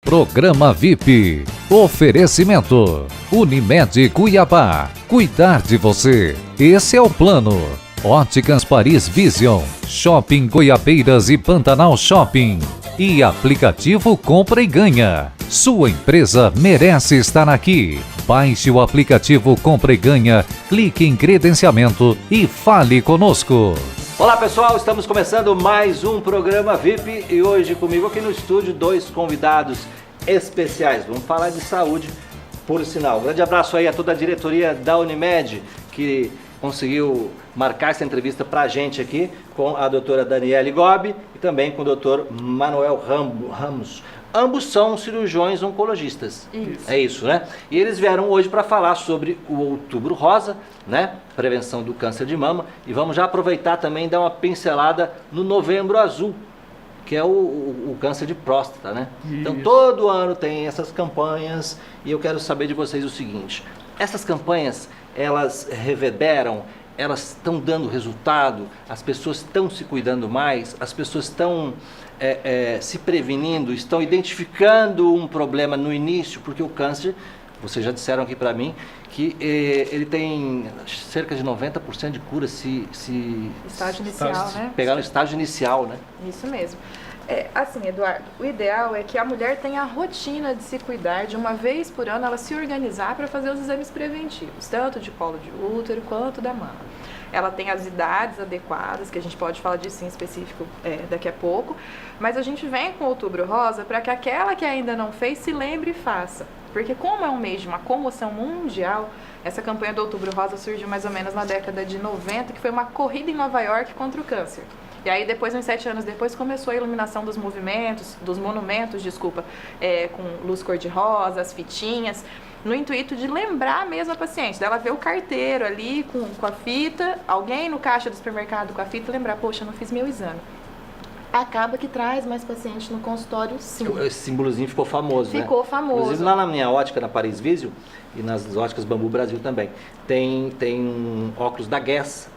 Programa VIP. Oferecimento. Unimed Cuiabá. Cuidar de você. Esse é o plano. Óticas Paris Vision. Shopping Goiabeiras e Pantanal Shopping. E aplicativo Compra e Ganha. Sua empresa merece estar aqui. Baixe o aplicativo Compra e Ganha, clique em credenciamento e fale conosco. Olá pessoal, estamos começando mais um programa VIP e hoje comigo aqui no estúdio dois convidados especiais. Vamos falar de saúde, por sinal. Um grande abraço aí a toda a diretoria da Unimed que conseguiu marcar essa entrevista pra gente aqui com a doutora Daniele Gobi e também com o doutor Manuel Ramos. Ambos são cirurgiões oncologistas. Isso. É isso, né? E eles vieram hoje para falar sobre o Outubro Rosa, né? Prevenção do câncer de mama. E vamos já aproveitar também e dar uma pincelada no Novembro Azul, que é o câncer de próstata, né? Isso. Então todo ano tem essas campanhas e eu quero saber de vocês o seguinte: essas campanhas, elas reverberam, elas estão dando resultado, as pessoas estão se cuidando mais, as pessoas estão se prevenindo, estão identificando um problema no início, porque o câncer, vocês já disseram aqui para mim, que ele tem cerca de 90% de cura se estágio inicial, né? Pegar no estágio inicial, né? Isso mesmo. Assim, Eduardo, o ideal é que a mulher tenha a rotina de se cuidar, de uma vez por ano ela se organizar para fazer os exames preventivos, tanto de colo de útero quanto da mama. Ela tem as idades adequadas, que a gente pode falar disso em específico daqui a pouco, mas a gente vem com o Outubro Rosa para que aquela que ainda não fez se lembre e faça. Porque como é um mês de uma comoção mundial, essa campanha do Outubro Rosa surgiu mais ou menos na década de 90, que foi uma corrida em Nova York contra o câncer. E aí depois, uns 7 anos depois, começou a iluminação dos monumentos, com luz cor-de-rosa, as fitinhas, no intuito de lembrar mesmo a paciente, dela ver o carteiro ali com a fita, alguém no caixa do supermercado com a fita, lembrar, poxa, eu não fiz meu exame. Acaba que traz mais paciente no consultório, sim. Esse símbolozinho ficou famoso, né? Ficou famoso. Inclusive lá na minha ótica, na Paris Vision, e nas óticas Bambu Brasil também, tem um óculos da Guess,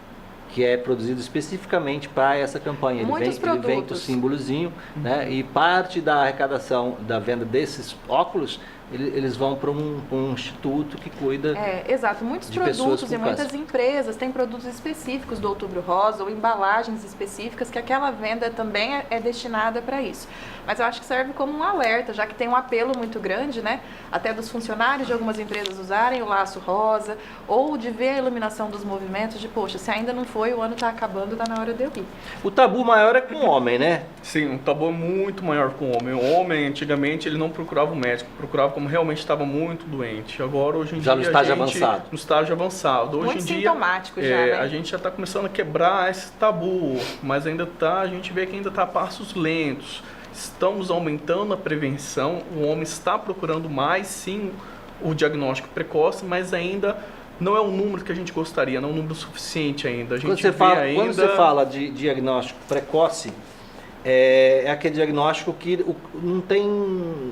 que é produzido especificamente para essa campanha. Ele vem com o símbolozinho, né? E parte da arrecadação da venda desses óculos, eles vão para um instituto que cuida. Exato. Muitos produtos e muitas empresas têm produtos específicos do Outubro Rosa ou embalagens específicas que aquela venda também é destinada para isso. Mas eu acho que serve como um alerta, já que tem um apelo muito grande, né? Até dos funcionários de algumas empresas usarem o laço rosa ou de ver a iluminação dos movimentos de, poxa, se ainda não foi, o ano está acabando, está na hora de eu ir. O tabu maior é com o homem, né? Sim, o tabu é muito maior com o homem. O homem, antigamente, ele não procurava o médico, procurava como realmente estava muito doente. Agora, hoje em dia, no estágio avançado. No estágio avançado. Hoje muito em dia, sintomático já, né? A gente já está começando a quebrar esse tabu, mas a gente vê que ainda está a passos lentos. Estamos aumentando a prevenção, o homem está procurando mais, sim, o diagnóstico precoce, mas ainda não é o número que a gente gostaria, não é um número suficiente ainda. Quando você fala de diagnóstico precoce, é aquele diagnóstico que não tem,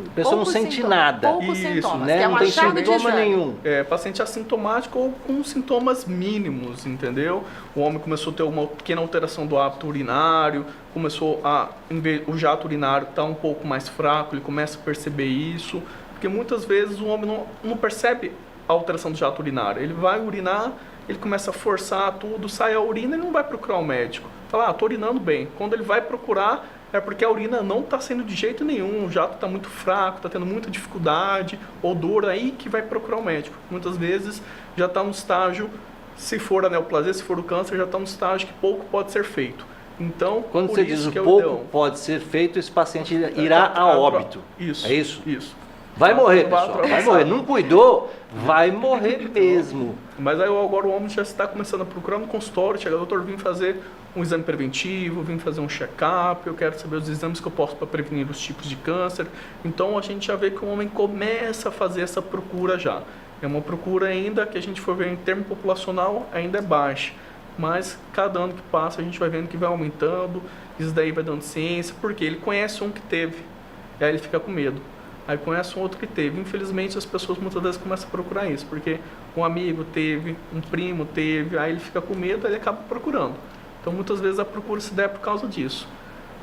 a pessoa não sente nada. Poucos sintomas, né? Que é não tem sintoma nenhum. Paciente assintomático ou com sintomas mínimos, entendeu? O homem começou a ter uma pequena alteração do hábito urinário, o jato urinário está um pouco mais fraco, ele começa a perceber isso, porque muitas vezes o homem não percebe a alteração do jato urinário. Ele vai urinar, ele começa a forçar tudo, sai a urina e não vai procurar o médico. Fala, tô urinando bem. Quando ele vai procurar, é porque a urina não está saindo de jeito nenhum, o jato está muito fraco, está tendo muita dificuldade, ou dor, aí que vai procurar o médico. Muitas vezes já está no estágio, se for a neoplasia, se for o câncer, já está no estágio que pouco pode ser feito. Então, quando você diz o pouco pode ser feito, esse paciente irá a óbito. Isso. É isso? Isso. Vai morrer, pessoal. Vai morrer. Não cuidou, vai morrer mesmo. Mas aí agora o homem já está começando a procurar no consultório, chega, doutor, vim fazer um exame preventivo, vim fazer um check-up, eu quero saber os exames que eu posso para prevenir os tipos de câncer. Então a gente já vê que o homem começa a fazer essa procura já. É uma procura ainda que a gente for ver em termo populacional ainda é baixa. Mas cada ano que passa a gente vai vendo que vai aumentando, isso daí vai dando ciência, porque ele conhece um que teve, e aí ele fica com medo. Aí conhece um outro que teve. Infelizmente as pessoas muitas vezes começam a procurar isso, porque um amigo teve, um primo teve, aí ele fica com medo, aí ele acaba procurando. Então muitas vezes a procura se dá por causa disso.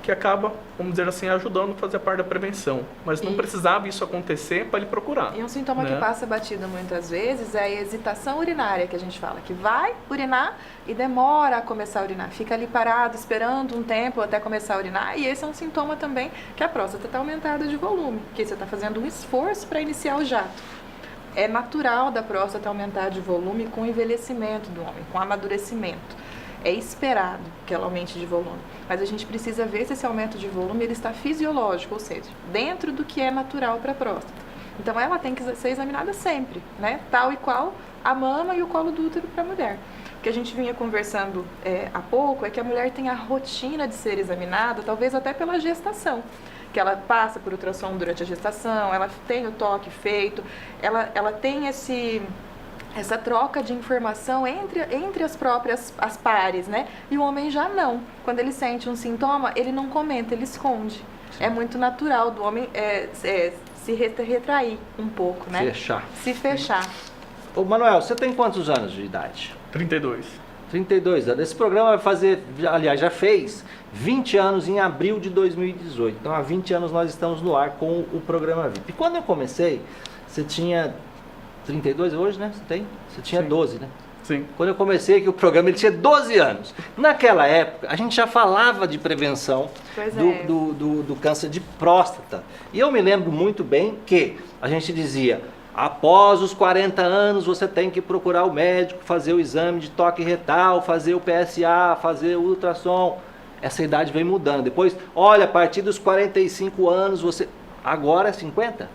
que acaba, vamos dizer assim, ajudando a fazer a parte da prevenção. Mas não precisava isso acontecer para ele procurar. E um sintoma né? que passa batido muitas vezes é a hesitação urinária, que a gente fala, que vai urinar e demora a começar a urinar. Fica ali parado, esperando um tempo até começar a urinar. E esse é um sintoma também que a próstata está aumentada de volume, porque você está fazendo um esforço para iniciar o jato. É natural da próstata aumentar de volume com o envelhecimento do homem, com o amadurecimento. É esperado que ela aumente de volume, mas a gente precisa ver se esse aumento de volume ele está fisiológico, ou seja, dentro do que é natural para a próstata. Então ela tem que ser examinada sempre, né? Tal e qual a mama e o colo do útero para a mulher. O que a gente vinha conversando há pouco é que a mulher tem a rotina de ser examinada, talvez até pela gestação, que ela passa por ultrassom durante a gestação, ela tem o toque feito, ela tem essa troca de informação entre as pares, né? E o homem já não. Quando ele sente um sintoma, ele não comenta, ele esconde. É muito natural do homem se retrair um pouco, né? Se fechar. Ô Manuel, você tem quantos anos de idade? 32. 32 anos. Esse programa vai fazer, aliás, já fez 20 anos em abril de 2018. Então há 20 anos nós estamos no ar com o programa VIP. E quando eu comecei, você tinha 32 hoje, né? Você tinha Sim. 12, né? Sim. Quando eu comecei aqui o programa, ele tinha 12 anos. Naquela época, a gente já falava de prevenção do câncer de próstata. E eu me lembro muito bem que a gente dizia, após os 40 anos, você tem que procurar o médico, fazer o exame de toque retal, fazer o PSA, fazer o ultrassom. Essa idade vem mudando. Depois, olha, a partir dos 45 anos, você... Agora é 50?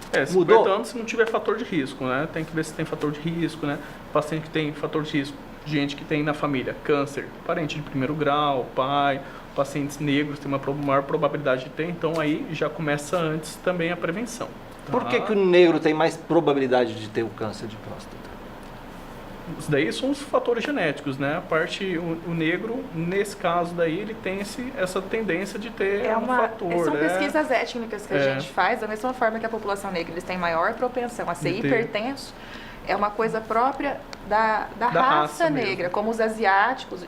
50 Mudou? anos se não tiver fator de risco, né? Tem que ver se tem fator de risco, né? Paciente que tem fator de risco, gente que tem na família câncer, parente de primeiro grau, pai, pacientes negros tem uma maior probabilidade de ter, então aí já começa antes também a prevenção. Tá? Por que o negro tem mais probabilidade de ter o câncer de próstata? Isso daí são os fatores genéticos, né? A parte, o negro, nesse caso daí, ele tem essa tendência de ter fator, são né? pesquisas étnicas que a gente faz, da mesma forma que a população negra eles têm maior propensão a ser hipertenso, é uma coisa própria da raça negra, mesmo. Como os asiáticos,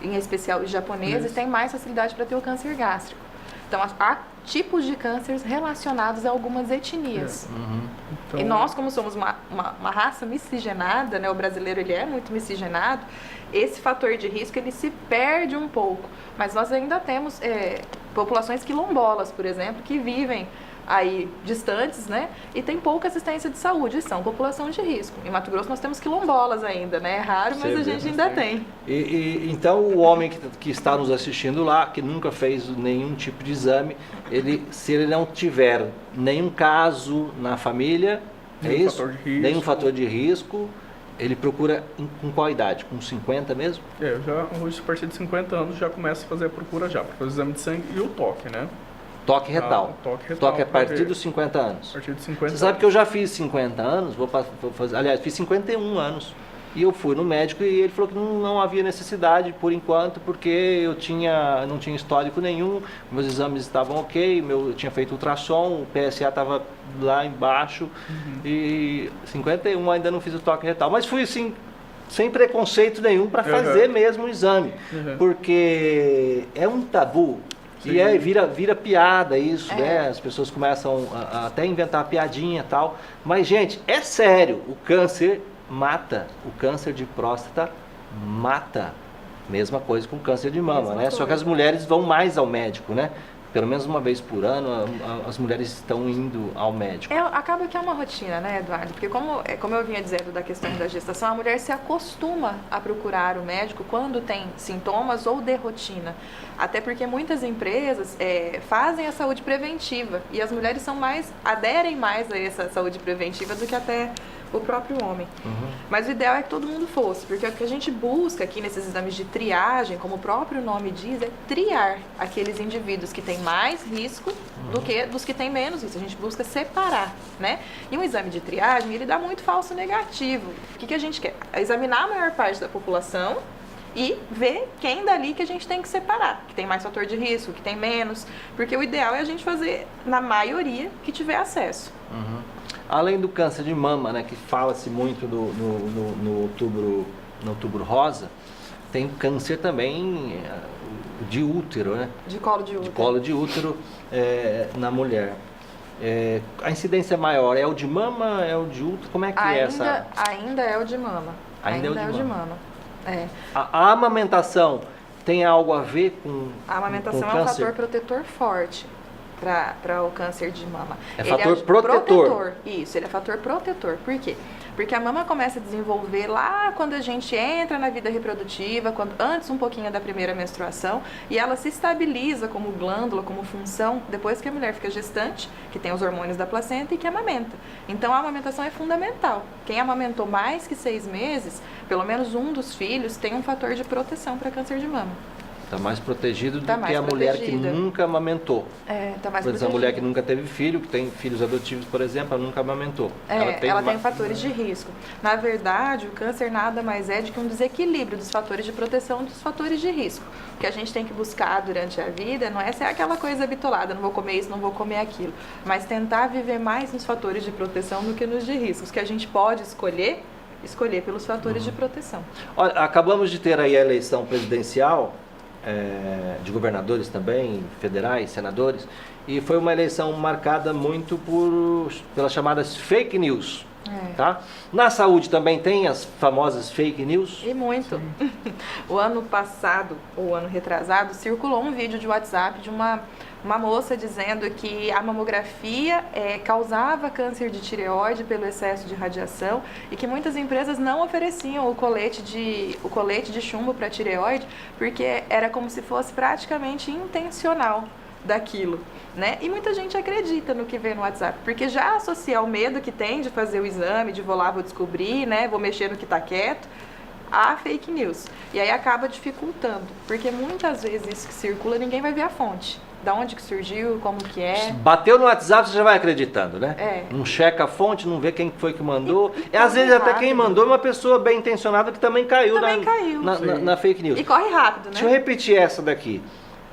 em especial os japoneses, têm mais facilidade para ter o câncer gástrico. Então, há tipos de cânceres relacionados a algumas etnias. Então... E nós, como somos uma raça miscigenada, né, o brasileiro ele é muito miscigenado, esse fator de risco ele se perde um pouco. Mas nós ainda temos populações quilombolas, por exemplo, que vivem aí distantes, né, e tem pouca assistência de saúde, e são população de risco. Em Mato Grosso nós temos quilombolas ainda, né, é raro, mas a gente ainda tem. Então o homem que está nos assistindo lá, que nunca fez nenhum tipo de exame, se ele não tiver nenhum caso na família, nenhum fator de risco, ele procura com qual idade? Com 50 mesmo? Hoje a partir de 50 anos já começa a fazer a procura já, para fazer o exame de sangue e o toque, né? Toque retal. Toque a partir dos 50 anos. A partir dos 50 Você sabe que eu já fiz 50 anos, vou fazer, aliás, fiz 51 anos. E eu fui no médico e ele falou que não havia necessidade por enquanto, porque eu não tinha histórico nenhum, meus exames estavam ok, eu tinha feito ultrassom, o PSA estava lá embaixo, e 51 ainda não fiz o toque retal. Mas fui assim, sem preconceito nenhum para fazer mesmo o exame, porque é um tabu. Sim. E aí vira piada isso, né? As pessoas começam a até inventar piadinha e tal. Mas, gente, é sério, o câncer mata. O câncer de próstata mata. Mesma coisa com o câncer de mama, né? Só que as mulheres vão mais ao médico, né? Pelo menos uma vez por ano, as mulheres estão indo ao médico. Acaba que é uma rotina, né, Eduardo? Porque como eu vinha dizendo da questão da gestação, a mulher se acostuma a procurar o médico quando tem sintomas ou de rotina. Até porque muitas empresas fazem a saúde preventiva e as mulheres aderem mais a essa saúde preventiva do que até o próprio homem. Mas o ideal é que todo mundo fosse, porque o que a gente busca aqui nesses exames de triagem, como o próprio nome diz, é triar aqueles indivíduos que têm mais risco do que dos que têm menos risco. A gente busca separar, né? E um exame de triagem, ele dá muito falso negativo. O que a gente quer? Examinar a maior parte da população e ver quem dali que a gente tem que separar, que tem mais fator de risco, que tem menos, porque o ideal é a gente fazer na maioria que tiver acesso. Além do câncer de mama, né, que fala-se muito no outubro rosa, tem câncer também, de útero, né? De colo de útero. De colo de útero na mulher. A incidência maior é o de mama, é o de útero? Como é que é essa? Ainda é o de mama. Ainda é o de mama. É. A amamentação tem algo a ver com A amamentação com é um câncer? fator protetor forte para o câncer de mama. É fator protetor? Isso, ele é fator protetor. Por quê? Porque a mama começa a desenvolver lá quando a gente entra na vida reprodutiva, antes um pouquinho da primeira menstruação, e ela se estabiliza como glândula, como função, depois que a mulher fica gestante, que tem os hormônios da placenta e que amamenta. Então a amamentação é fundamental. Quem amamentou mais que 6 meses, pelo menos um dos filhos, tem um fator de proteção para câncer de mama. Está mais protegido do Tá que mais a mulher que protegida. nunca amamentou. Tá mais Por exemplo, a mulher que protegida. nunca teve filho, que tem filhos adotivos, por exemplo, ela nunca amamentou. Ela tem fatores de risco. Na verdade, o câncer nada mais é do que um desequilíbrio dos fatores de proteção e dos fatores de risco. O que a gente tem que buscar durante a vida não é ser aquela coisa habitolada, não vou comer isso, não vou comer aquilo, mas tentar viver mais nos fatores de proteção do que nos de riscos, que a gente pode escolher pelos fatores de proteção. Olha, acabamos de ter aí a eleição presidencial, de governadores também, federais, senadores, e foi uma eleição marcada muito pelas chamadas fake news. Tá? Na saúde também tem as famosas fake news? E muito. O ano passado, ou o ano retrasado, circulou um vídeo de WhatsApp de uma moça dizendo que a mamografia causava câncer de tireoide pelo excesso de radiação e que muitas empresas não ofereciam o colete de chumbo para tireoide porque era como se fosse praticamente intencional daquilo, né? E muita gente acredita no que vê no WhatsApp, porque já associa o medo que tem de fazer o exame, de vou lá, vou descobrir, né? Vou mexer no que tá quieto, a fake news. E aí acaba dificultando, porque muitas vezes isso que circula, ninguém vai ver a fonte. Da onde que surgiu, como que é. Bateu no WhatsApp, você já vai acreditando, né? É. Não checa a fonte, não vê quem foi que mandou. E às vezes até rápido. quem mandou é uma pessoa bem intencionada que também caiu, na fake news. E corre rápido, né? Deixa eu repetir essa daqui.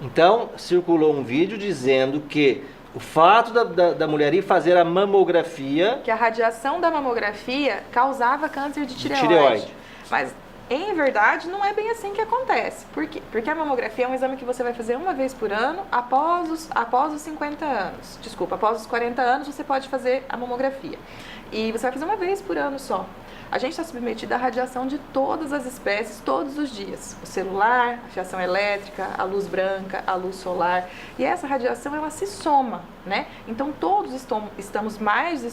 Então, circulou um vídeo dizendo que o fato da mulher ir fazer a mamografia... Que a radiação da mamografia causava câncer de tireoide. tireoide. Mas, em verdade, não é bem assim que acontece. Por quê? Porque a mamografia é um exame que você vai fazer uma vez por ano após os 50 anos. Desculpa, após os 40 anos você pode fazer a mamografia. E você vai fazer uma vez por ano só. A gente está submetido à radiação de todas as espécies, todos os dias. O celular, a fiação elétrica, a luz branca, a luz solar. E essa radiação, ela se soma, né? Então, todos estamos mais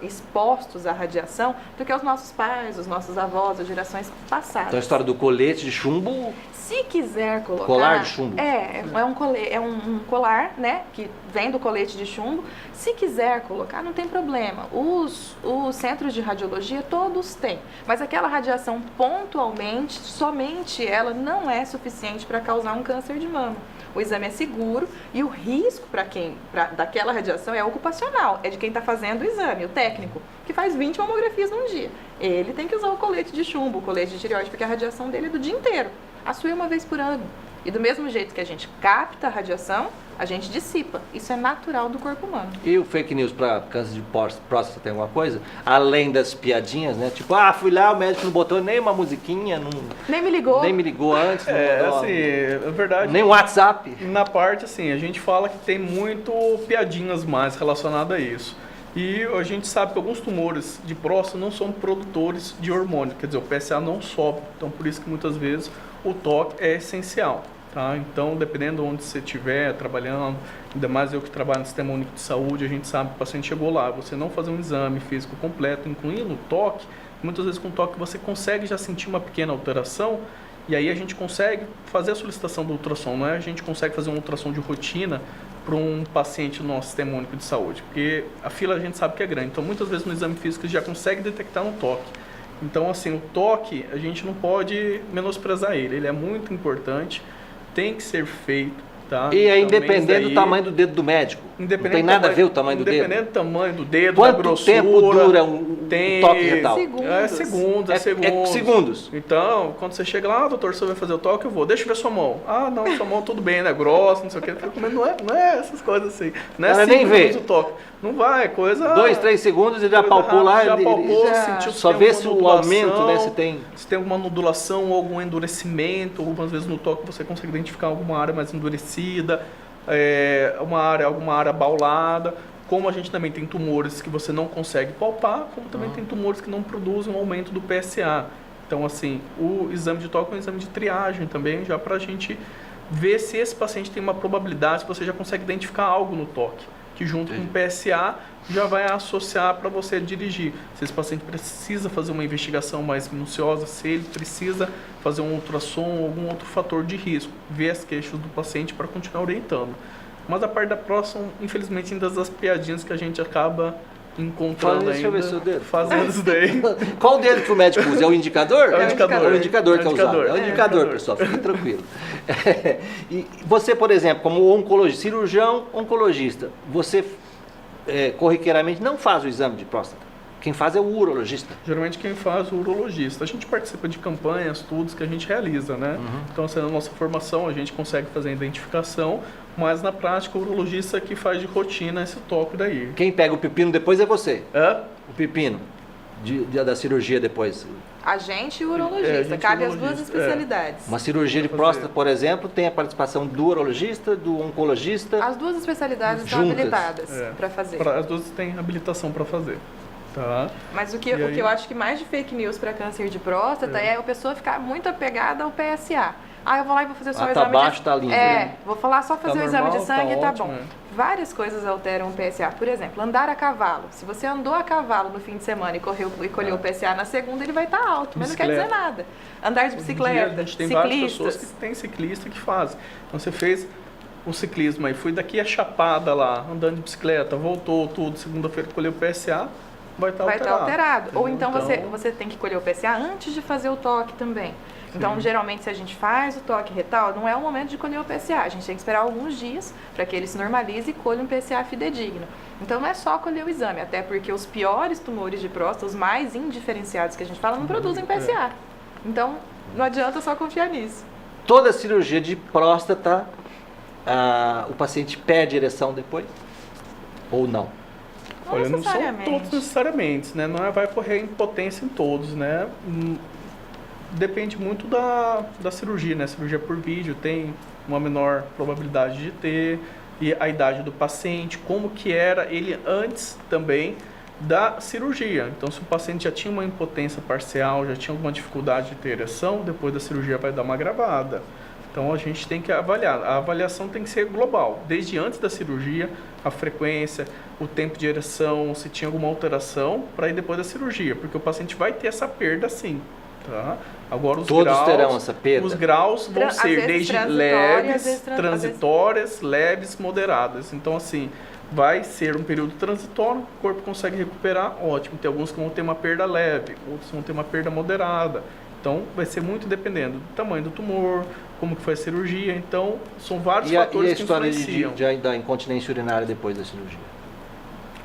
expostos à radiação do que os nossos pais, os nossos avós, as gerações passadas. Então, a história do colete de chumbo... Se quiser colocar... Colar de chumbo. É um colar, né? Que vem do colete de chumbo. Se quiser colocar, não tem problema. Os centros de radiologia, todos têm. Mas aquela radiação, pontualmente, somente ela não é suficiente para causar um câncer de mama. O exame é seguro e o risco daquela radiação é ocupacional. É de quem está fazendo o exame, o técnico, que faz 20 mamografias num dia. Ele tem que usar o colete de chumbo, o colete de tireoide, porque a radiação dele é do dia inteiro. A sua é uma vez por ano. E do mesmo jeito que a gente capta a radiação, a gente dissipa. Isso é natural do corpo humano. E o fake news para câncer de próstata tem alguma coisa? Além das piadinhas, né? Tipo, fui lá, o médico não botou nem uma musiquinha, nem me ligou. Nem me ligou antes. Assim, é verdade. Nem WhatsApp. Na parte, assim, a gente fala que tem muito piadinhas mais relacionadas a isso. E a gente sabe que alguns tumores de próstata não são produtores de hormônio, quer dizer, o PSA não sobe. Então, por isso que muitas vezes o toque é essencial. Tá? Então, dependendo de onde você estiver trabalhando, ainda mais eu que trabalho no Sistema Único de Saúde, a gente sabe que o paciente chegou lá, você não fazer um exame físico completo, incluindo o toque, muitas vezes com o toque você consegue já sentir uma pequena alteração, e aí a gente consegue fazer a solicitação do ultrassom, não é? A gente consegue fazer um ultrassom de rotina para um paciente no nosso Sistema Único de Saúde, porque a fila a gente sabe que é grande, então muitas vezes no exame físico já consegue detectar um toque. Então, assim, o toque, a gente não pode menosprezar ele é muito importante, tem que ser feito, tá? E aí, independente do tamanho do dedo do médico. Não tem nada a ver o tamanho do dedo? Independente do tamanho do dedo, Quanto da grossura. tempo dura um toque retal? Segundos. É segundos. Segundos. Então, quando você chega lá, doutor, você vai fazer o toque, eu vou. Deixa eu ver sua mão. Ah, não, sua mão tudo bem, né? Grossa, não sei o quê. Mas não é essas coisas assim. Não é Ela assim nem que vê. faz o toque. Não vai, é coisa... 2, 3 segundos e já coisa palpou lá. rápida, já palpou, sentiu Só tem vê alguma se o nodulação, aumento, né? Se tem... Se tem alguma nodulação ou algum endurecimento. Algumas vezes no toque você consegue identificar alguma área mais endurecida, alguma área baulada. Como a gente também tem tumores que você não consegue palpar, como também tem tumores que não produzem um aumento do PSA. Então, assim, o exame de toque é um exame de triagem também, já para a gente ver se esse paciente tem uma probabilidade, se você já consegue identificar algo no toque, que junto com o PSA já vai associar para você dirigir. Se esse paciente precisa fazer uma investigação mais minuciosa, se ele precisa fazer um ultrassom ou algum outro fator de risco, ver as queixas do paciente para continuar orientando. Mas a parte da próstata, infelizmente, ainda das piadinhas que a gente acaba encontrando Deixa eu ver seu ainda, dedo. fazendo isso daí. Qual dedo que o médico usa? É o indicador? É o indicador. É o indicador que é usado. É o É o indicador, indicador. pessoal. Fique tranquilo. E você, por exemplo, como oncologista, cirurgião oncologista, você corriqueiramente não faz o exame de próstata. Quem faz é o urologista. Geralmente quem faz é o urologista. A gente participa de campanhas, estudos que a gente realiza, né? Então, assim, na nossa formação a gente consegue fazer a identificação, mas na prática o urologista que faz de rotina esse toque daí. Quem pega o pepino depois é você. É? O pepino da cirurgia depois. A gente e o urologista. a gente Cabe e o as duas urologista, especialidades. Uma cirurgia de Pra fazer. próstata, por exemplo, tem a participação do urologista, do oncologista. As duas especialidades estão Juntas. habilitadas É. para fazer. As duas têm habilitação para fazer. Tá? Mas o que E aí? eu acho que mais de fake news para câncer de próstata é a pessoa ficar muito apegada ao PSA. Ah, eu vou lá e vou fazer só o Tá exame baixo, de... tá lindo. Vou falar só fazer o exame de normal, sangue e tá ótimo, bom. é. Várias coisas alteram o PSA. Por exemplo, andar a cavalo. Se você andou a cavalo no fim de semana e colheu o PSA na segunda, ele vai estar alto, mas não quer dizer Bicicleta. nada. Andar de Hoje em dia, bicicleta, a gente tem várias pessoas ciclistas. que tem ciclista que fazem. Então você fez o ciclismo aí, fui daqui a Chapada lá, andando de bicicleta, voltou tudo, segunda-feira colheu o PSA, vai estar Vai estar alterado. Ou então Então- você tem que colher o PSA antes de fazer o toque também. Então, geralmente, se a gente faz o toque retal, não é o momento de colher o PSA. A gente tem que esperar alguns dias para que ele se normalize e colhe um PSA fidedigno. Então, não é só colher o exame, até porque os piores tumores de próstata, os mais indiferenciados que a gente fala, não produzem PSA. Então, não adianta só confiar nisso. Toda cirurgia de próstata, o paciente perde ereção depois? Ou não? Não Olha, não são necessariamente. todos necessariamente, né? Não vai ocorrer impotência em todos, né? Depende muito da cirurgia, né? Cirurgia por vídeo tem uma menor probabilidade de ter, e a idade do paciente, como que era ele antes também da cirurgia. Então, se o paciente já tinha uma impotência parcial, já tinha alguma dificuldade de ter ereção, depois da cirurgia vai dar uma agravada. Então, a gente tem que avaliar. A avaliação tem que ser global, desde antes da cirurgia, a frequência, o tempo de ereção, se tinha alguma alteração, para ir depois da cirurgia, porque o paciente vai ter essa perda sim. Tá? Agora, os Todos graus, terão essa perda? Os graus vão Às ser vezes desde transitória, às leves, vezes transitórias, leves, moderadas. Então, assim, vai ser um período transitório, o corpo consegue recuperar, ótimo. Tem alguns que vão ter uma perda leve, outros vão ter uma perda moderada. Então, vai ser muito dependendo do tamanho do tumor, como que foi a cirurgia. Então, são vários E a fatores que história influenciam. da incontinência urinária depois da cirurgia?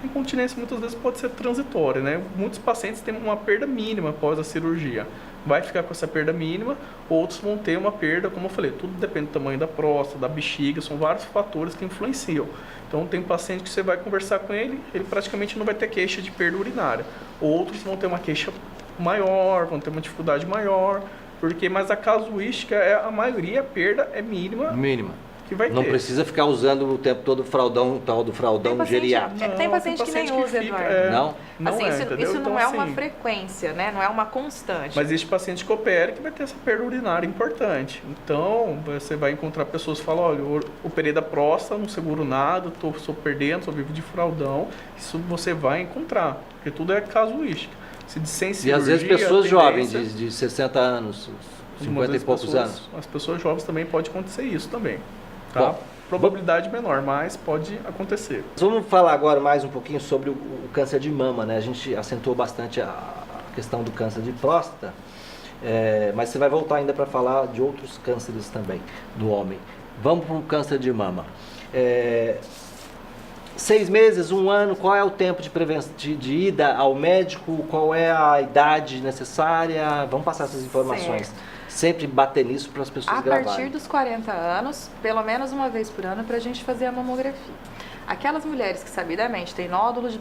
A incontinência muitas vezes pode ser transitória, né? Muitos pacientes têm uma perda mínima após a cirurgia. Vai ficar com essa perda mínima, outros vão ter uma perda, como eu falei, tudo depende do tamanho da próstata, da bexiga, são vários fatores que influenciam. Então, tem paciente que você vai conversar com ele, ele praticamente não vai ter queixa de perda urinária. Outros vão ter uma queixa maior, vão ter uma dificuldade maior, mas a casuística, a maioria, a perda é mínima Mínima. que vai Não ter. precisa ficar usando o tempo todo o fraldão, tal do fraldão geriátrico. Tem paciente que nem usa, Eduardo. Não? Não assim, é, isso entendeu? não Então, é uma assim, frequência, né? Não é uma constante. Mas existe paciente que opera que vai ter essa perda urinária importante. Então, você vai encontrar pessoas que falam, olha, eu operei da próstata, não seguro nada, estou perdendo, só vivo de fraldão. Isso você vai encontrar, porque tudo é casuística. Se de sem E cirurgia, às vezes pessoas a jovens, tendência- de 60 anos, algumas 50 e vezes poucos pessoas- anos. As pessoas jovens também pode acontecer isso também. Tá? Bom, Probabilidade menor, mas pode acontecer. Vamos falar agora mais um pouquinho sobre o câncer de mama, né? A gente acentuou bastante a questão do câncer de próstata, mas você vai voltar ainda para falar de outros cânceres também, do homem. Vamos para o câncer de mama. 6 meses, 1 ano, qual é o tempo de ida ao médico, qual é a idade necessária? Vamos passar essas informações. Certo. Sempre bater nisso para as pessoas A gravarem. partir dos 40 anos, pelo menos uma vez por ano, para a gente fazer a mamografia. Aquelas mulheres que sabidamente têm nódulos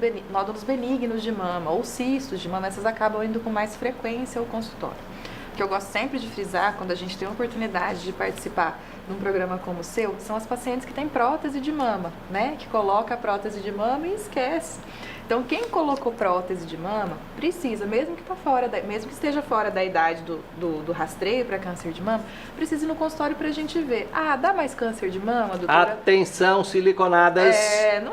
benignos de mama ou cistos de mama, essas acabam indo com mais frequência ao consultório. O que eu gosto sempre de frisar, quando a gente tem a oportunidade de participar de um programa como o seu, são as pacientes que têm prótese de mama, né? Que coloca a prótese de mama e esquece. Então, quem colocou prótese de mama precisa, mesmo que esteja fora da idade do rastreio para câncer de mama, precisa ir no consultório para a gente ver. Ah, dá mais câncer de mama, doutora? Atenção, siliconadas,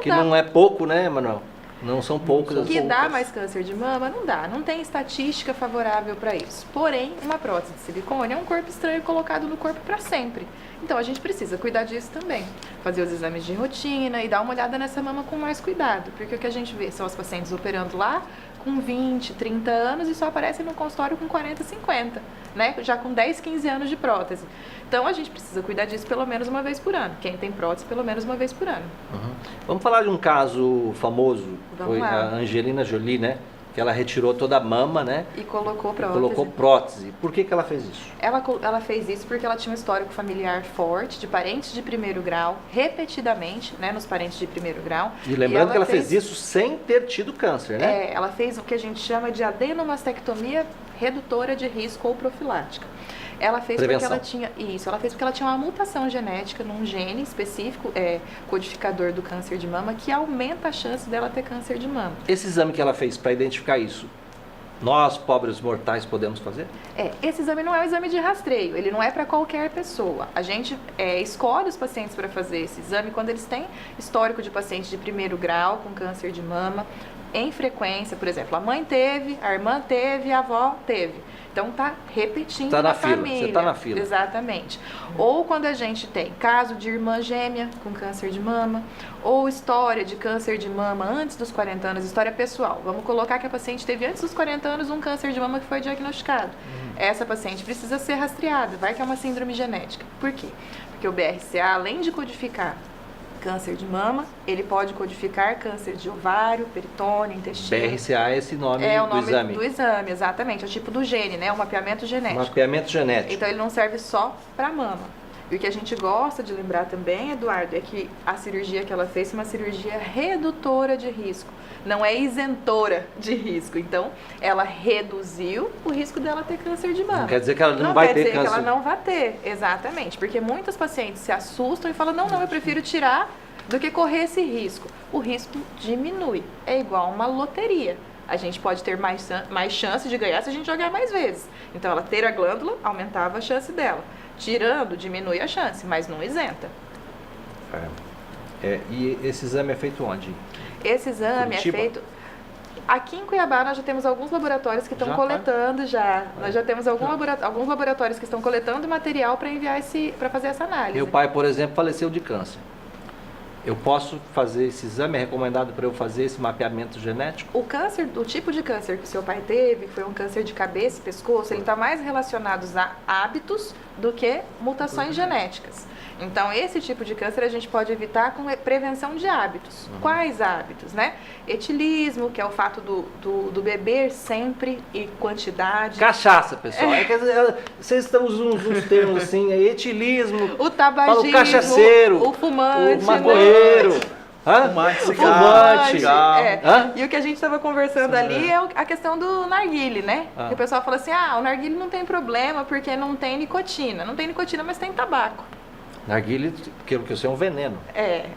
que não é pouco, né, Manuel? Não são poucos. Que dá mais câncer de mama? Não dá. Não tem estatística favorável para isso. Porém, uma prótese de silicone é um corpo estranho colocado no corpo para sempre. Então, a gente precisa cuidar disso também. Fazer os exames de rotina e dar uma olhada nessa mama com mais cuidado. Porque o que a gente vê são as pacientes operando lá com 20, 30 anos e só aparecem no consultório com 40, 50, né? Já com 10, 15 anos de prótese. Então, a gente precisa cuidar disso pelo menos uma vez por ano. Quem tem prótese, pelo menos uma vez por ano. Uhum. Vamos falar de um caso famoso. Vamos Foi lá. a Angelina Jolie, né? Que ela retirou toda a mama, né? E colocou prótese. Colocou prótese. Por que ela fez isso? Ela fez isso porque ela tinha um histórico familiar forte, de parentes de primeiro grau, repetidamente, né, nos parentes de primeiro grau. E lembrando ela que ela fez isso sem ter tido câncer, né? Ela fez o que a gente chama de adenomastectomia redutora de risco ou profilática. Ela fez Prevenção. porque ela fez porque ela tinha uma mutação genética num gene específico, codificador do câncer de mama, que aumenta a chance dela ter câncer de mama. Esse exame que ela fez para identificar isso, nós, pobres mortais, podemos fazer? Esse exame não é um exame de rastreio, ele não é para qualquer pessoa. A gente escolhe os pacientes para fazer esse exame quando eles têm histórico de pacientes de primeiro grau com câncer de mama, em frequência, por exemplo, a mãe teve, a irmã teve, a avó teve. Então tá repetindo Tá na fila, família. você tá na fila. Exatamente. Ou quando a gente tem caso de irmã gêmea com câncer de mama, ou história de câncer de mama antes dos 40 anos, história pessoal. Vamos colocar que a paciente teve antes dos 40 anos um câncer de mama que foi diagnosticado. Essa paciente precisa ser rastreada, vai que é uma síndrome genética. Por quê? Porque o BRCA, além de codificar câncer de mama, ele pode codificar câncer de ovário, peritônio, intestino. BRCA é esse nome É o do nome exame. do exame, exatamente. É o tipo do gene, né? O mapeamento genético. Mapeamento genético. Então ele não serve só para mama. E o que a gente gosta de lembrar também, Eduardo, é que a cirurgia que ela fez foi uma cirurgia redutora de risco. Não é isentora de risco. Então, ela reduziu o risco dela ter câncer de mama. Não quer dizer que ela não vai ter quer dizer câncer. que ela não vai ter, exatamente. Porque muitas pacientes se assustam e falam, não, eu prefiro tirar do que correr esse risco. O risco diminui. É igual uma loteria. A gente pode ter mais chance de ganhar se a gente jogar mais vezes. Então, ela ter a glândula aumentava a chance dela. Tirando, diminui a chance, mas não isenta. E esse exame é feito onde? Esse exame Curitiba? é feito... Aqui em Cuiabá nós já temos alguns laboratórios que estão Já coletando nós já temos alguns laboratórios que estão coletando material para enviar para fazer essa análise. Meu pai, por exemplo, faleceu de câncer. Eu posso fazer esse exame? É recomendado para eu fazer esse mapeamento genético? O tipo de câncer que o seu pai teve foi um câncer de cabeça e pescoço, ele está mais relacionado a hábitos do que mutações genéticas. Então, esse tipo de câncer a gente pode evitar com prevenção de hábitos. Quais hábitos, né? Etilismo, que é o fato do beber sempre e quantidade. Cachaça, pessoal. Vocês estão usando uns termos assim, etilismo, O tabagismo, o cachaceiro, o fumante, o maconheiro. né? Fumante, Fumante, cigarro. Hã? E o que a gente estava conversando ali é a questão do narguile, né? Que o pessoal fala assim, o narguile não tem problema porque não tem nicotina. Não tem nicotina, mas tem tabaco. Narguile, porque isso é um veneno.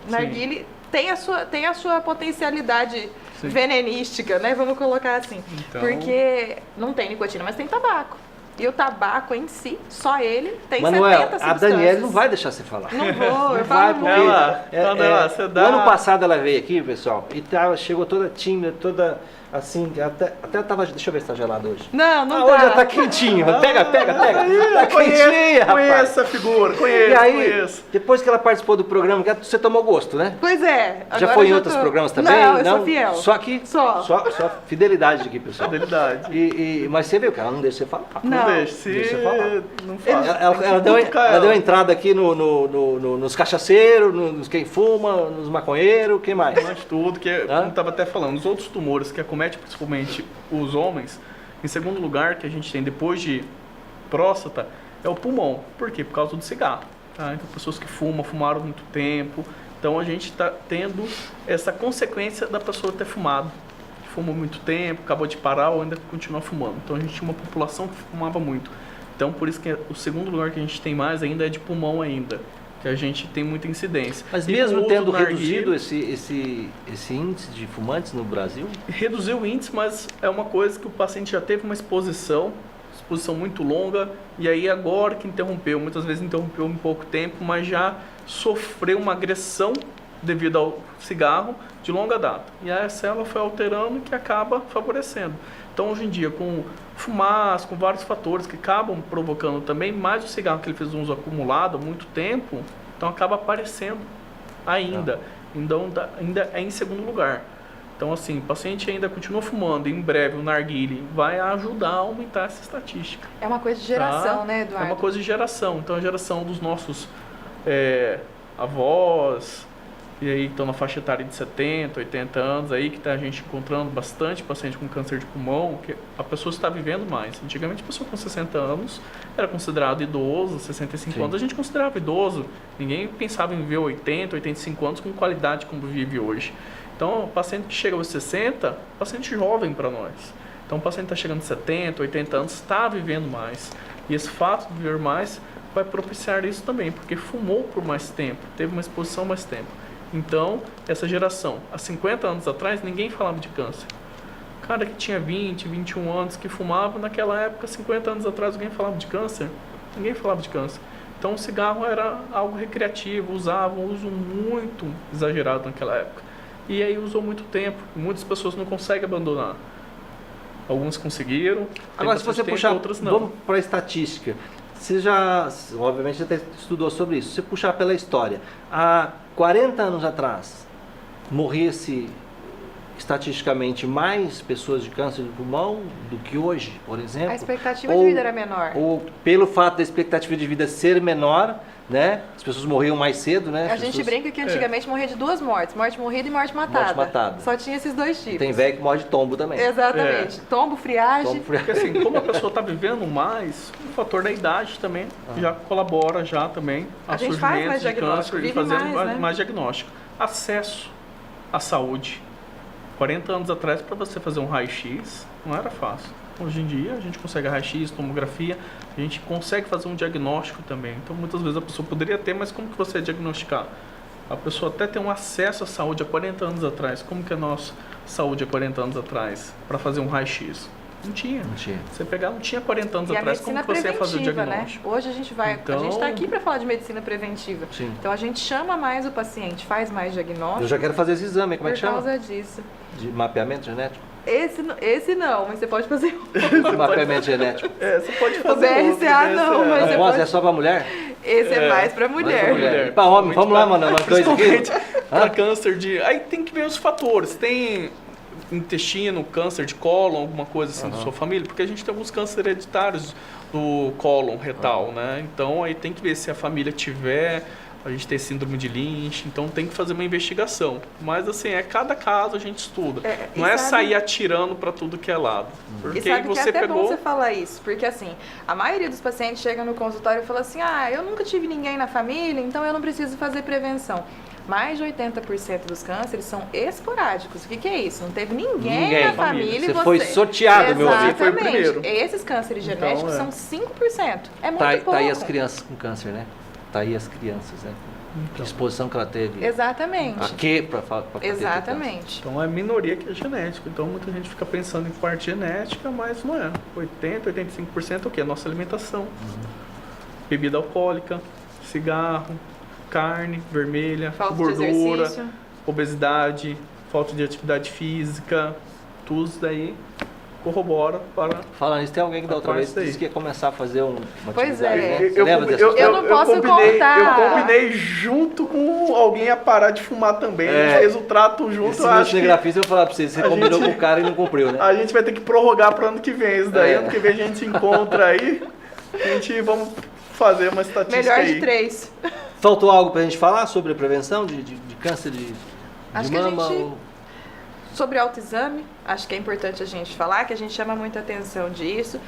Narguile tem a sua potencialidade venenística, né? Vamos colocar assim. Então... Porque não tem nicotina, mas tem tabaco. E o tabaco em si, só ele, tem Manuel, 70 a substâncias. Daniela não vai deixar você falar. Não vou, eu Vai, falo porque muito. Você o ano passado ela veio aqui, pessoal, e chegou toda tímida, toda assim, até tava, deixa eu ver se tá gelado hoje. Não, não Hoje já tá. tá quentinho, pega, tá quentinha, rapaz. Conheço a figura, E aí, conheço. depois que ela participou do programa, você tomou gosto, né? Pois é. Já agora foi em eu outros tô- programas também? Não, eu sou fiel. Só que Só. só fidelidade aqui, pessoal. Fidelidade. Mas você viu que ela não deixa você falar. Não. Não deixa, se Deixa eu falar. não faz. Ela deu entrada aqui nos cachaceiros, nos quem fuma, nos maconheiros, quem mais? Mas tudo, que é, como estava até falando, os outros tumores que acomete principalmente os homens, em segundo lugar que a gente tem depois de próstata, é o pulmão. Por quê? Por causa do cigarro. Tá? Então, pessoas que fumaram muito tempo. Então, a gente está tendo essa consequência da pessoa ter fumado. Fumou muito tempo, acabou de parar ou ainda continua fumando. Então, a gente tinha uma população que fumava muito. Então, por isso que o segundo lugar que a gente tem mais ainda é de pulmão ainda. Que a gente tem muita incidência. Mas E mesmo o uso tendo do narguilé reduzido esse índice de fumantes no Brasil? reduziu o índice, mas é uma coisa que o paciente já teve uma exposição muito longa, e aí agora que interrompeu, muitas vezes interrompeu em pouco tempo, mas já sofreu uma agressão devido ao cigarro de longa data. E aí a célula foi alterando que acaba favorecendo. Então hoje em dia, com fumaça, com vários fatores que acabam provocando também, mais o cigarro que ele fez um uso acumulado há muito tempo, então acaba aparecendo ainda. Então ainda é em segundo lugar. Então, assim, o paciente ainda continua fumando, e em breve o narguilé vai ajudar a aumentar essa estatística. É uma coisa de geração, Tá? né, Eduardo? É uma coisa de geração. Então, a geração dos nossos avós, e aí estão na faixa etária de 70, 80 anos, aí que tá a gente encontrando bastante paciente com câncer de pulmão, que a pessoa está vivendo mais. Antigamente, a pessoa com 60 anos era considerado idoso, 65 Sim. anos a gente considerava idoso. Ninguém pensava em viver 80, 85 anos com qualidade como vive hoje. Então, o paciente que chega aos 60, paciente jovem para nós. Então, o paciente está chegando a 70, 80 anos, está vivendo mais. E esse fato de viver mais vai propiciar isso também, porque fumou por mais tempo, teve uma exposição mais tempo. Então, essa geração, há 50 anos atrás, ninguém falava de câncer. O cara que tinha 20, 21 anos, que fumava, naquela época, 50 anos atrás, alguém falava de câncer? Ninguém falava de câncer. Então, o cigarro era algo recreativo, usava um uso muito exagerado naquela época. E aí usou muito tempo. Muitas pessoas não conseguem abandonar. Alguns conseguiram. Agora, se você puxar, outras não. vamos para a estatística. Você já, obviamente, você até estudou sobre isso. Se você puxar pela história, há 40 anos atrás, morria-se estatisticamente mais pessoas de câncer de pulmão do que hoje, por exemplo? A expectativa de vida era menor. Ou pelo fato da expectativa de vida ser menor, né? As pessoas morriam mais cedo, né? A gente brinca que antigamente morria de duas mortes, morte morrida e morte matada. Morte matada. Só tinha esses dois tipos. Tem velho que morre de tombo também. Exatamente. Tombo, friagem. Porque assim, como a pessoa está vivendo mais, o fator da idade também já colabora já também A gente faz mais de diagnóstico, câncer e vive fazer mais, né? mais diagnóstico. Acesso à saúde. 40 anos atrás, para você fazer um raio-x, não era fácil. Hoje em dia, a gente consegue raio-x, tomografia, a gente consegue fazer um diagnóstico também. Então, muitas vezes a pessoa poderia ter, mas como que você ia diagnosticar? A pessoa até tem um acesso à saúde há 40 anos atrás. Como que é a nossa saúde há 40 anos atrás para fazer um raio-x? Não tinha. Não tinha. Você pegar, não tinha 40 anos E a atrás, como medicina que você ia fazer o preventiva, né? diagnóstico? Hoje a gente vai, a Então- gente está aqui para falar de medicina preventiva. Sim. Então a gente chama mais o paciente, faz mais diagnóstico. Eu já quero fazer esse exame, como é por que chama? causa disso. De mapeamento genético? Esse não, mas você pode fazer um. Mapeamento genético. Você pode O fazer BRCA não, mas Não você pode, pode. é só pra mulher? Esse é mais para Mais mulher. pra mulher. E pra homem, vamos lá, mano, nós dois aqui. Principalmente para câncer de... Aí tem que ver os fatores. Tem intestino, câncer de cólon, alguma coisa assim da sua família, porque a gente tem alguns cânceres hereditários do cólon retal, né? Então aí tem que ver se a família tiver, a gente tem síndrome de Lynch, então tem que fazer uma investigação. Mas assim, cada caso a gente estuda. Não é sair atirando para tudo que é lado. Porque E sabe que é você até bom pegou... você falar isso, porque assim, a maioria dos pacientes chega no consultório e fala assim, eu nunca tive ninguém na família, então eu não preciso fazer prevenção. Mais de 80% dos cânceres são esporádicos. O que é isso? Não teve ninguém na família e Você foi sorteado, meu amigo. Foi o primeiro. Esses cânceres Então, genéticos são 5%. É muito pouco. Tá aí as crianças com câncer, né? Tá aí as crianças, né? Que exposição que ela teve. Exatamente. A quê pra ter câncer? Exatamente. Então é minoria que é genética. Então muita gente fica pensando em parte genética, mas não é. 80, 85% é o quê? A nossa alimentação. Bebida alcoólica, cigarro, carne vermelha, Falta de gordura, exercício. obesidade, falta de atividade física. Tudo isso daí corrobora para... Falando isso, tem alguém que da outra vez daí. disse que ia começar a fazer uma Pois atividade, é. né? Você lembra dessa história? Eu não posso combinei, contar. Eu combinei junto com alguém a parar de fumar também. A gente fez o trato junto. Esse Eu meu acho que cinegrafista, eu vou falar pra você, você combinou gente- com o cara e não cumpriu, né? a gente vai ter que prorrogar para ano que vem isso daí. É. Ano que vem a gente se encontra aí. Vamos fazer uma estatística Melhor aí. de 3. Faltou algo pra gente falar sobre a prevenção de câncer de Acho que a mama? gente- Sobre autoexame, acho que é importante a gente falar, que a gente chama muita atenção disso.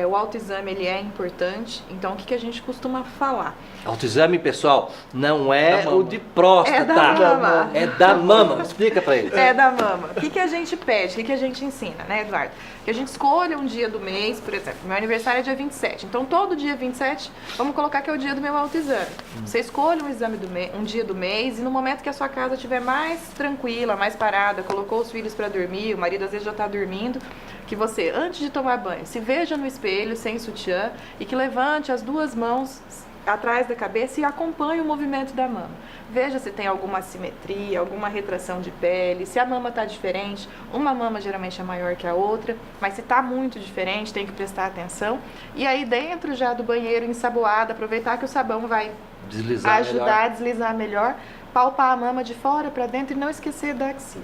O autoexame, ele é importante, então o que a gente costuma falar? Autoexame, pessoal, não é Da mama. o de próstata. É da mama. É da mama. Explica pra eles. É da mama. O que a gente pede, o que a gente ensina, né, Eduardo? Que a gente escolha um dia do mês, por exemplo, meu aniversário é dia 27, então todo dia 27, vamos colocar que é o dia do meu autoexame. Você escolhe um exame um dia do mês e no momento que a sua casa estiver mais tranquila, mais parada, colocou os filhos para dormir, o marido às vezes já está dormindo, que você, antes de tomar banho, se veja no espelho sem sutiã e que levante as duas mãos atrás da cabeça e acompanhe o movimento da mama. Veja se tem alguma assimetria, alguma retração de pele, se a mama está diferente. Uma mama geralmente é maior que a outra, mas se está muito diferente, tem que prestar atenção. E aí dentro já do banheiro, ensaboado, aproveitar que o sabão vai Deslizar ajudar melhor. a deslizar melhor, palpar a mama de fora para dentro e não esquecer da axila.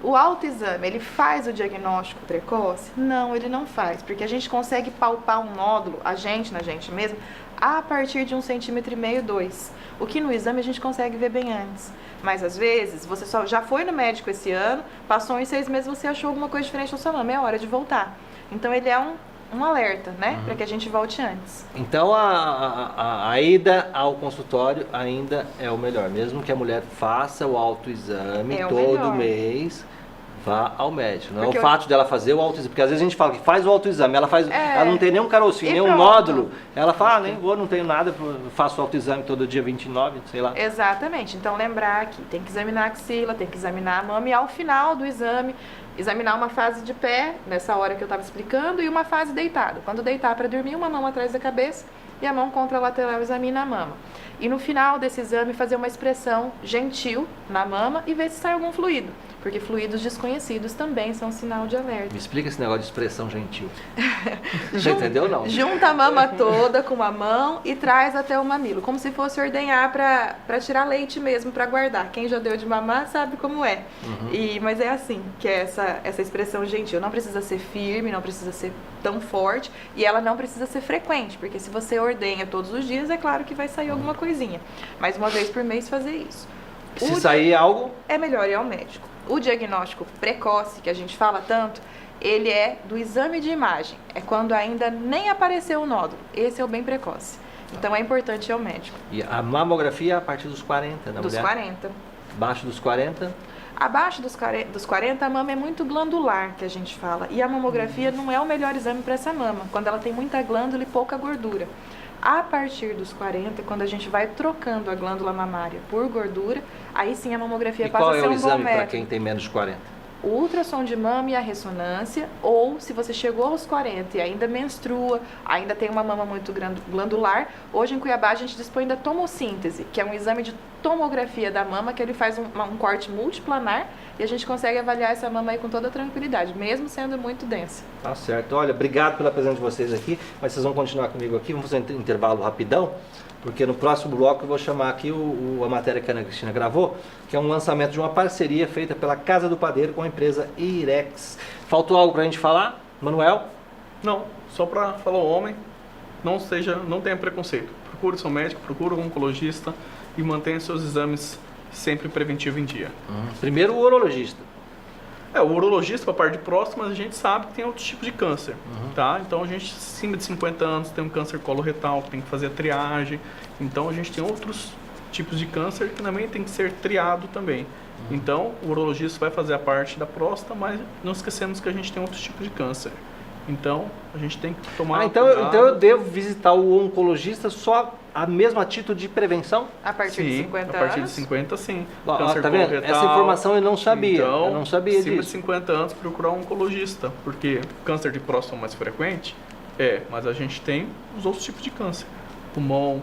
O autoexame, ele faz o diagnóstico precoce? Não, ele não faz, porque a gente consegue palpar um nódulo, na gente mesmo, a partir de 1,5 cm, 2. O que no exame a gente consegue ver bem antes. Mas às vezes, você já foi no médico esse ano, passou em 6 meses, você achou alguma coisa diferente na sua mama, é hora de voltar. Então ele é um alerta, né, para que a gente volte antes. Então a ida ao consultório ainda é o melhor. Mesmo que a mulher faça o autoexame É o todo melhor. mês, vá ao médico. Não Porque é o fato dela fazer o autoexame. Porque às vezes a gente fala que faz o autoexame, ela não tem nenhum carocinho, E nenhum pronto. nódulo. Ela fala, nem vou, não tenho nada, faço o autoexame todo dia 29, sei lá. Exatamente. Então lembrar que tem que examinar a axila, tem que examinar a mama e ao final do exame, examinar uma fase de pé, nessa hora que eu estava explicando, e uma fase deitado. Quando deitar para dormir, uma mão atrás da cabeça e a mão contralateral examina a mama. E no final desse exame fazer uma expressão gentil na mama e ver se sai algum fluido. Porque fluidos desconhecidos também são sinal de alerta. Me explica esse negócio de expressão gentil. Já entendeu ou não? Junta a mama toda com uma mão e traz até o mamilo, como se fosse ordenhar para tirar leite mesmo, para guardar. Quem já deu de mamar sabe como é. Mas é assim, que é essa expressão gentil. Não precisa ser firme, não precisa ser tão forte e ela não precisa ser frequente, porque se você ordenha todos os dias, é claro que vai sair alguma coisinha. Mas uma vez por mês fazer isso. Se sair algo, É melhor ir ao médico. O diagnóstico precoce, que a gente fala tanto, ele é do exame de imagem. É quando ainda nem apareceu o nódulo. Esse é o bem precoce. Então é importante ir ao médico. e a mamografia a partir dos 40, na Dos mulher. 40. Abaixo dos 40, Abaixo dos 40, a mama é muito glandular, que a gente fala. E a mamografia não é o melhor exame para essa mama, quando ela tem muita glândula e pouca gordura. A partir dos 40, quando a gente vai trocando a glândula mamária por gordura, aí sim a mamografia e passa qual a é ser o um bom exame para método. quem tem menos de 40? O ultrassom de mama e a ressonância, ou se você chegou aos 40 e ainda menstrua, ainda tem uma mama muito glandular, hoje em Cuiabá a gente dispõe da tomossíntese, que é um exame de tomografia da mama, que ele faz um corte multiplanar e a gente consegue avaliar essa mama aí com toda tranquilidade, mesmo sendo muito densa. Tá certo. Olha, obrigado pela presença de vocês aqui, mas vocês vão continuar comigo aqui, vamos fazer um intervalo rapidão, porque no próximo bloco eu vou chamar aqui a matéria que a Ana Cristina gravou, que é um lançamento de uma parceria feita pela Casa do Padeiro com a empresa Irex. Faltou algo pra gente falar, Manuel? Não, só para falar ao homem, não tenha preconceito. Procure seu médico, procure um oncologista e mantenha seus exames sempre preventivo em dia. Primeiro o urologista. O urologista, para a parte de próstata, mas a gente sabe que tem outros tipos de câncer, tá? Então, a gente, acima de 50 anos, tem um câncer coloretal, tem que fazer a triagem. Então, a gente tem outros tipos de câncer que também tem que ser triado também. Então, o urologista vai fazer a parte da próstata, mas não esquecemos que a gente tem outros tipos de câncer. Então, a gente tem que tomar Então cuidado. eu devo visitar o oncologista só a mesma título de prevenção? A partir de Sim, 50 a partir anos. de 50, sim. Ó, Câncer tá vendo? coloretal. Essa informação eu não sabia. Então, Eu não sabia acima de disso. 50 anos, procurar um oncologista. Porque câncer de próstata é o mais frequente? Mas a gente tem os outros tipos de câncer. Pulmão,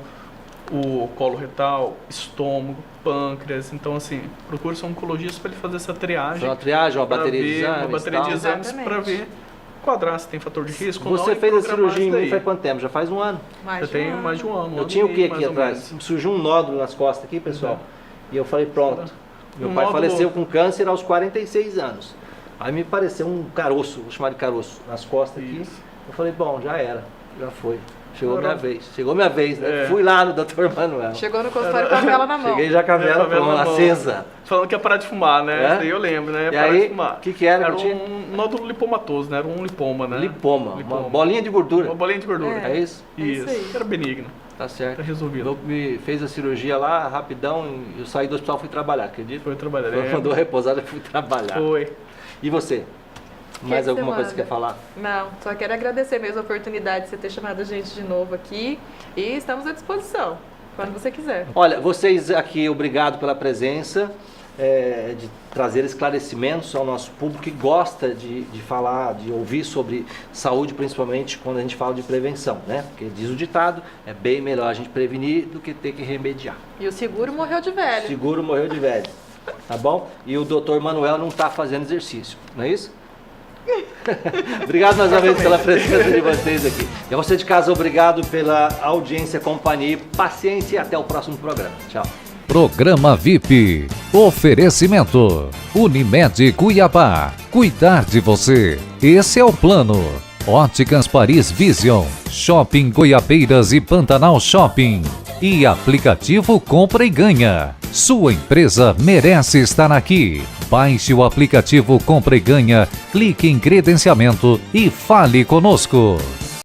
o colo retal, estômago, pâncreas. Então, assim, procure seu oncologista para ele fazer essa triagem. Uma triagem, uma pra bateria de ver- exames. Uma bateria tal. de exames Exatamente. para ver, quadrar se tem fator de risco ou não. Você e fez a programar cirurgia em isso mim daí. faz quanto tempo? Já faz um ano. Mais Eu de tenho ano. mais de um ano. Eu ano tinha e o que meio, aqui mais ou atrás? menos. Surgiu um nódulo nas costas aqui, pessoal. E eu falei, pronto. Meu Um pai nódulo- faleceu com câncer aos 46 anos. Aí me pareceu um caroço, vou chamar de caroço, nas costas aqui. Isso. Eu falei, bom, já era, já foi. Chegou Agora- minha vez. Chegou minha vez, né? É. Fui lá no Dr. Manuel. Chegou no consultório com a vela na mão. Cheguei já com a vela com a mão. acesa. Falando que ia parar de fumar, né? É? Isso daí eu lembro, né? E Parar aí, de fumar. o que era Era que tinha? um nódulo lipomatoso, né? Era um lipoma, né? Lipoma, uma bolinha de gordura. Uma bolinha de gordura. É isso? É isso aí. Era benigno. Tá certo. Tá resolvido. Eu me fez a cirurgia lá, rapidão, e eu saí do hospital e fui trabalhar, acredita? Foi trabalhar. Eu mandou repousar e fui trabalhar. Foi. E você? Mais que alguma você coisa que você manda? quer falar? Não, só quero agradecer mesmo a oportunidade de você ter chamado a gente de novo aqui. E estamos à disposição, quando você quiser. Olha, vocês aqui, obrigado pela presença, de trazer esclarecimentos ao nosso público que gosta de falar, de ouvir sobre saúde, principalmente quando a gente fala de prevenção, né? Porque diz o ditado, é bem melhor a gente prevenir do que ter que remediar. E o seguro morreu de velho. Seguro morreu de velho, tá bom? E o Dr. Manuel não está fazendo exercício, não é isso? Obrigado mais uma vez pela presença de vocês aqui. E a você de casa, obrigado pela audiência, companhia e paciência e até o próximo programa. Tchau. Programa VIP. Oferecimento. Unimed Cuiabá. Cuidar de você. Esse é o plano. Óticas Paris Vision. Shopping Goiabeiras e Pantanal Shopping. E aplicativo Compra e Ganha. Sua empresa merece estar aqui. Baixe o aplicativo Compra e Ganha, clique em credenciamento e fale conosco.